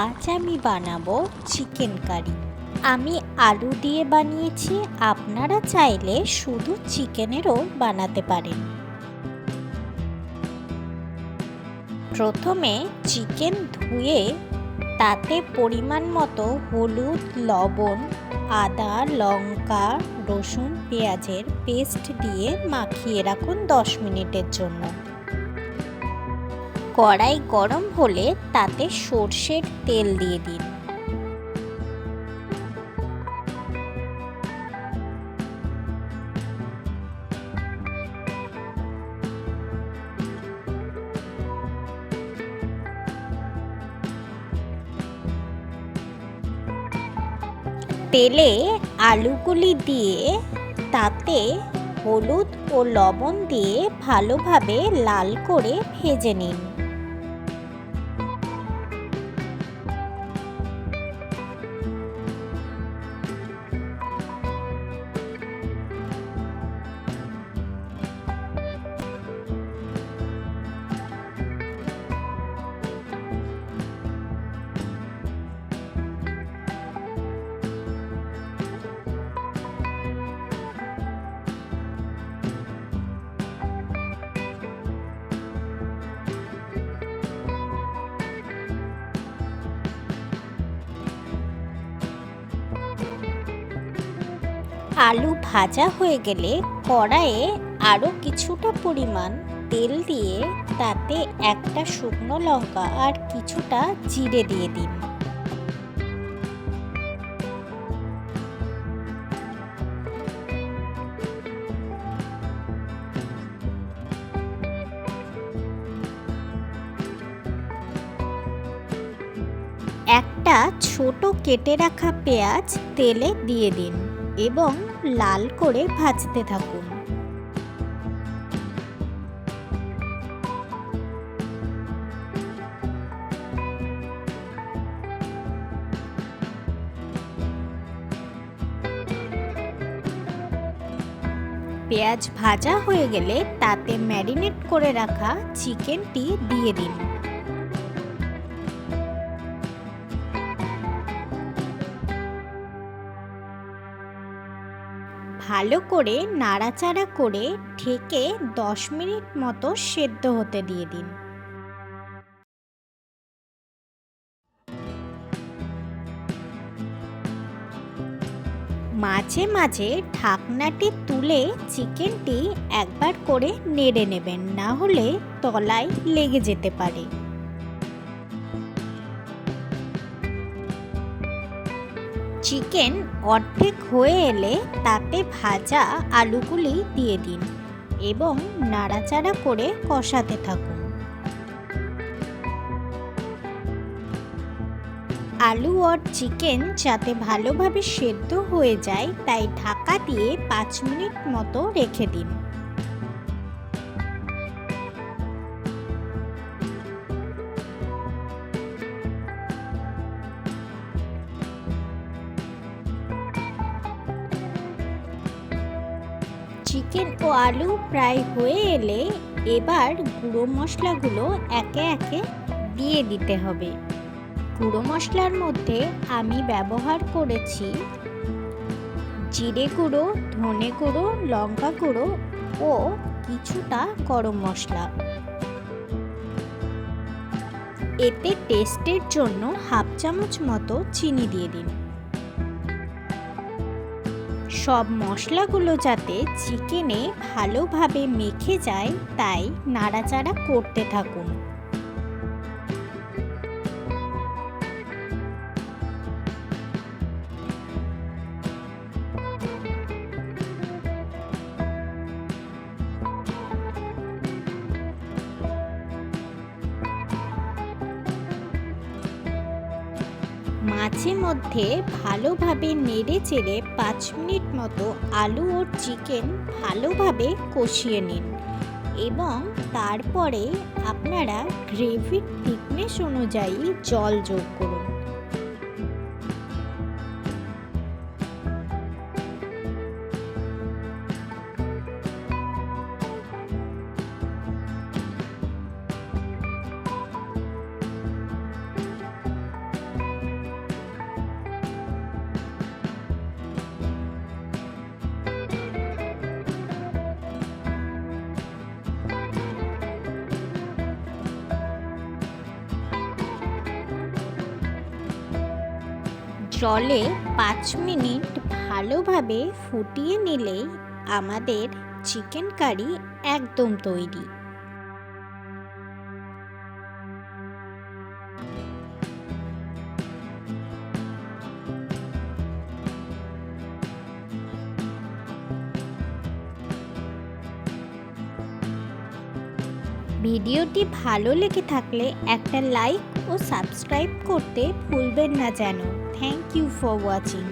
আজ আমি বানাবো চিকেন কারি। আমি আলু দিয়ে বানিয়েছি, আপনারা চাইলে শুধু চিকেনেরও বানাতে পারেন। প্রথমে চিকেন ধুয়ে তাতে পরিমাণ মতো হলুদ, লবণ, আদা, লঙ্কা, রসুন, পেঁয়াজের পেস্ট দিয়ে মাখিয়ে রাখুন 10 মিনিটের জন্য। কড়াই গরম হলে তাতে সরষের তেল দিয়ে দিন। তেলে আলুগুলি দিয়ে তাতে হলুদ ও লবণ দিয়ে ভালোভাবে লাল করে ভেজে নিন। আলু ভাজা হয়ে গেলে কড়াইয়ে আরও কিছুটা পরিমাণ তেল দিয়ে তাতে একটা শুকনো লঙ্কা আর কিছুটা জিরে দিয়ে দিন। একটা ছোট কেটে রাখা পেঁয়াজ তেলে দিয়ে দিন এবং লাল করে ভাজতে থাকুন। পেঁয়াজ ভাজা হয়ে গেলে তাতে ম্যারিনেট করে রাখা চিকেনটি দিয়ে দিন। ভালো করে নাড়াচাড়া করে ঢেকে 10 মিনিট মতো সেদ্ধ হতে দিয়ে দিন। মাঝে মাঝে ঢাকনাটি তুলে চিকেনটি একবার করে নেড়ে নেবেন, না হলে তলায় লেগে যেতে পারে। চিকেন অর্ধেক হয়ে এলে তাতে ভাজা আলুগুলি দিয়ে দিন এবং নাড়াচাড়া করে কষাতে থাকুন। আলু আর চিকেন যাতে ভালোভাবে সেদ্ধ হয়ে যায় তাই ঢাকা দিয়ে 5 মিনিট মতো রেখে দিন। চিকেন ও আলু প্রায় হয়ে এলে এবার গুঁড়ো মশলাগুলো একে একে দিয়ে দিতে হবে। গুঁড়ো মশলার মধ্যে আমি ব্যবহার করেছি জিরে গুঁড়ো, ধনে গুঁড়ো, লঙ্কা গুঁড়ো ও কিছুটা গরম মশলা। এতে টেস্টের জন্য হাফ চামচ মতো চিনি দিয়ে দিন। সব মশলাগুলো যাতে চিকেনে ভালোভাবে মেখে যায় তাই নাড়াচাড়া করতে থাকুন। মাঝে মধ্যে ভালোভাবে নেড়ে চেড়ে 5 মিনিট মতো আলু ও চিকেন ভালোভাবে কষিয়ে নিন এবং তারপরে আপনারা গ্রেভির থিকনেস অনুযায়ী জল যোগ করুন। জলে 5 মিনিট ভালোভাবে ফুটিয়ে নিলেই আমাদের চিকেন কারি একদম তৈরি। ভিডিওটি ভালো লেগে থাকলে একটা লাইক ও সাবস্ক্রাইব করতে ভুলবেন না যেন। Thank you for watching.